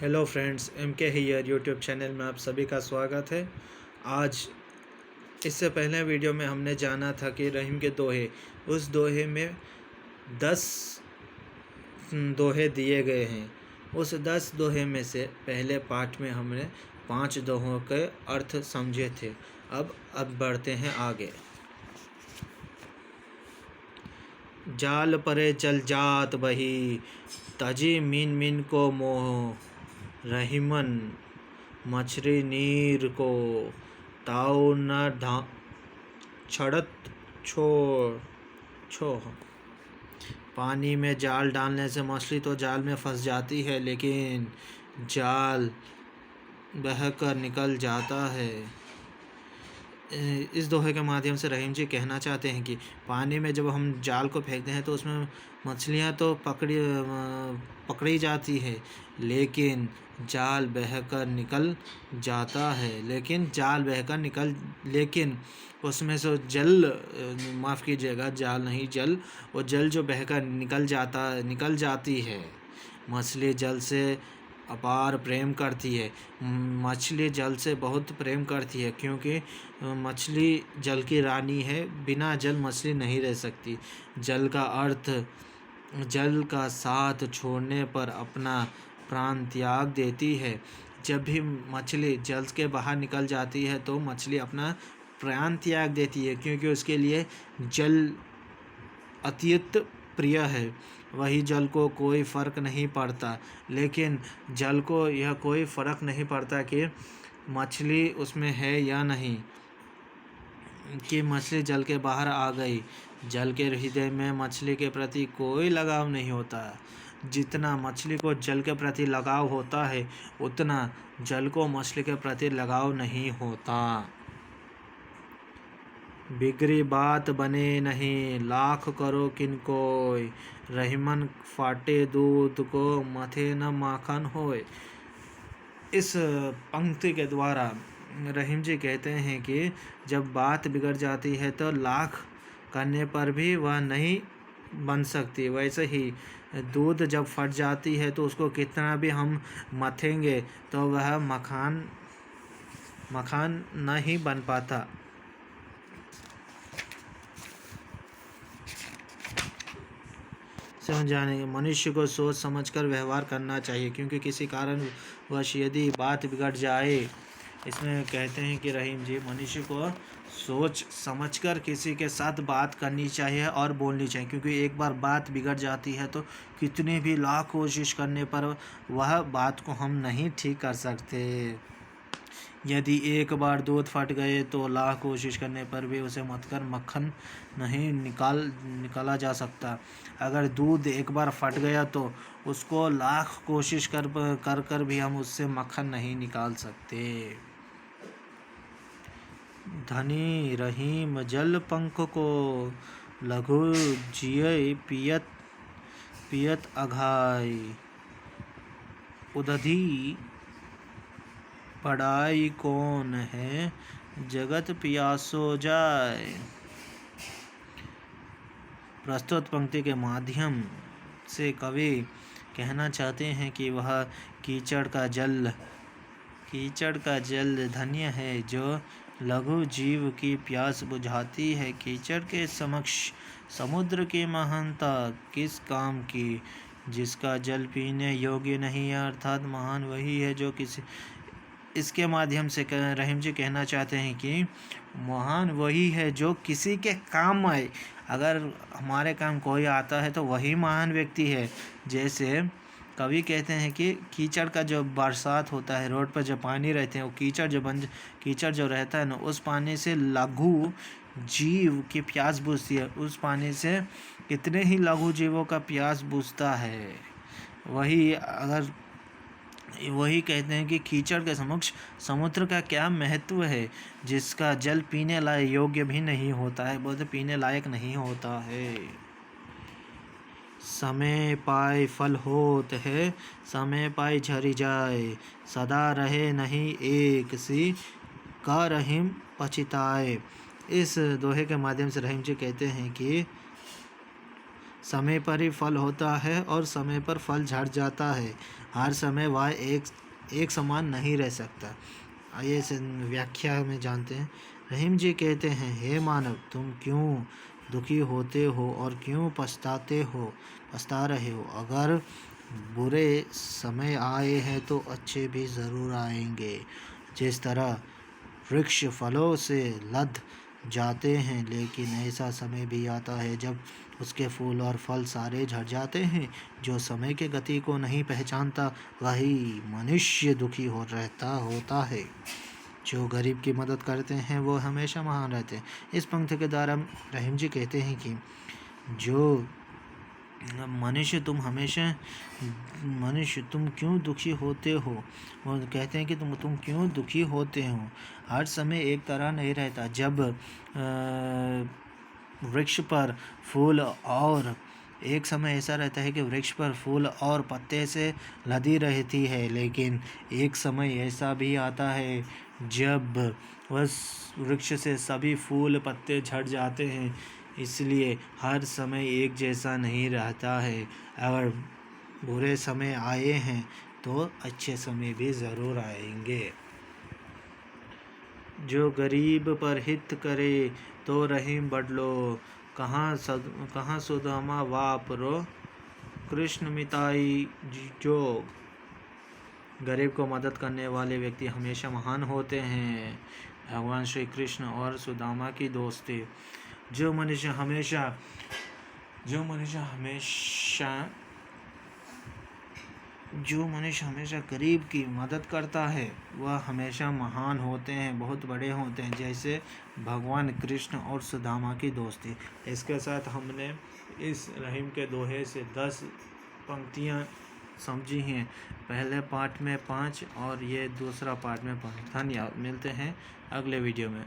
Hello friends, MK here YouTube channel में आप सभी का स्वागत है। आज इससे पहले वीडियो में हमने जाना था कि रहीम के दोहे, उस दोहे में 10 दोहे दिए गए हैं। उस 10 दोहे में से पहले पार्ट में हमने 5 दोहों के अर्थ समझे थे। अब बढ़ते हैं आगे। जाल परे चल जात बही, तजी मीन मीन को मोह, रहीमन मछली नीर को, ताऊ न छड़त छो। पानी में जाल डालने से मछली तो जाल में फंस जाती है, लेकिन जाल बहकर निकल जाता है। इस दोहे के माध्यम से रहीम जी कहना चाहते हैं कि पानी में जब हम जाल को फेंकते हैं तो उसमें मछलियां तो पकड़ी जाती है, लेकिन जाल बहकर निकल जाता है। लेकिन उसमें से माफ़ कीजिएगा, जाल नहीं जल, वो जल जो बहकर निकल जाती है। मछली जल से अपार प्रेम करती है। मछली जल से बहुत प्रेम करती है, क्योंकि मछली जल की रानी है। बिना जल मछली नहीं रह सकती। जल का अर्थ, जल का साथ छोड़ने पर अपना प्राण त्याग देती है। जब भी मछली जल के बाहर निकल जाती है तो मछली अपना प्राण त्याग देती है, क्योंकि उसके लिए जल अत्यंत प्रिय है। वही जल को कोई फ़र्क नहीं पड़ता, लेकिन जल को यह कोई फ़र्क नहीं पड़ता कि मछली उसमें है या नहीं, कि मछली जल के बाहर आ गई। जल के हृदय में मछली के प्रति कोई लगाव नहीं होता। जितना मछली को जल के प्रति लगाव होता है, उतना जल को मछली के प्रति लगाव नहीं होता। बिगड़ी बात बने नहीं, लाख करो किनकोय, रहीमन फाटे दूध को, मथे न माखन होय। इस पंक्ति के द्वारा रहीम जी कहते हैं कि जब बात बिगड़ जाती है तो लाख करने पर भी वह नहीं बन सकती। वैसे ही दूध जब फट जाती है तो उसको कितना भी हम मथेंगे तो वह मखान नहीं बन पाता। समझाने, मनुष्य को सोच समझकर व्यवहार करना चाहिए, क्योंकि किसी कारणवश यदि बात बिगड़ जाए, इसमें कहते हैं कि रहीम जी मनुष्य को सोच समझकर किसी के साथ बात करनी चाहिए और बोलनी चाहिए, क्योंकि एक बार बात बिगड़ जाती है तो कितनी भी लाख कोशिश करने पर वह बात को हम नहीं ठीक कर सकते। यदि एक बार दूध फट गए तो लाख कोशिश करने पर भी उसे मथकर मक्खन नहीं निकाला जा सकता। अगर दूध एक बार फट गया तो उसको लाख कोशिश कर भी हम उससे मक्खन नहीं निकाल सकते। धनी रहीम जल पंख को, लघु जिय पियत अघाई, उदधी पढ़ाई कौन है, जगत पियासो जाए। प्रस्तुत पंक्ति के माध्यम से कवि कहना चाहते हैं कि वह कीचड़ का जल धन्य है, जो लघु जीव की प्यास बुझाती है। कीचड़ के समक्ष समुद्र की महानता किस काम की, जिसका जल पीने योग्य नहीं है। अर्थात महान वही है जो इसके माध्यम से रहीम जी कहना चाहते हैं कि महान वही है जो किसी के काम आए। अगर हमारे काम कोई आता है तो वही महान व्यक्ति है। जैसे कवि कहते हैं कि कीचड़ का जो बरसात होता है, रोड पर जो पानी रहते हैं, वो कीचड़ जो रहता है ना, उस पानी से लघु जीव की प्यास बुझती है। उस पानी से कितने ही लघु जीवों का प्यास बुझता है। वही कहते हैं कि कीचड़ के समक्ष समुद्र का क्या महत्व है, जिसका जल पीने लायक योग्य भी नहीं होता है, बोलते पीने लायक नहीं होता है। समय पाए फल होत है, समय पाए झरि जाए, सदा रहे नहीं एक सी, का रहीम पछिताए। इस दोहे के माध्यम से रहीम जी कहते हैं कि समय पर ही फल होता है और समय पर फल झड़ जाता है। हर समय वह एक समान नहीं रह सकता। आइए इस व्याख्या में जानते हैं। रहीम जी कहते हैं, हे मानव, तुम क्यों दुखी होते हो और क्यों पछता रहे हो? अगर बुरे समय आए हैं तो अच्छे भी ज़रूर आएंगे। जिस तरह वृक्ष फलों से लद जाते हैं, लेकिन ऐसा समय भी आता है जब उसके फूल और फल सारे झड़ जाते हैं। जो समय के गति को नहीं पहचानता, वही मनुष्य दुखी होता है। जो गरीब की मदद करते हैं वो हमेशा महान रहते हैं। इस पंक्ति के द्वारा रहीम जी कहते हैं कि जो मनुष्य तुम क्यों दुखी होते हो? वो कहते हैं कि तुम क्यों दुखी होते हो? हर समय एक तरह नहीं रहता। जब वृक्ष पर फूल और एक समय ऐसा रहता है कि वृक्ष पर फूल और पत्ते से लदी रहती है, लेकिन एक समय ऐसा भी आता है जब उस वृक्ष से सभी फूल पत्ते झड़ जाते हैं। इसलिए हर समय एक जैसा नहीं रहता है। अगर बुरे समय आए हैं तो अच्छे समय भी ज़रूर आएंगे। जो गरीब पर हित करे तो रहीम बदलो, कहाँ सुदामा वापरो, कृष्ण मिताई जोग। गरीब को मदद करने वाले व्यक्ति हमेशा महान होते हैं। भगवान श्री कृष्ण और सुदामा की दोस्ती। जो मनुष्य हमेशा गरीब की मदद करता है वह हमेशा महान होते हैं, बहुत बड़े होते हैं। जैसे भगवान कृष्ण और सुदामा की दोस्ती। इसके साथ हमने इस रहीम के दोहे से 10 पंक्तियाँ समझी हैं। पहले पार्ट में 5 और ये दूसरा पार्ट में 5। धन्यवाद। मिलते हैं अगले वीडियो में।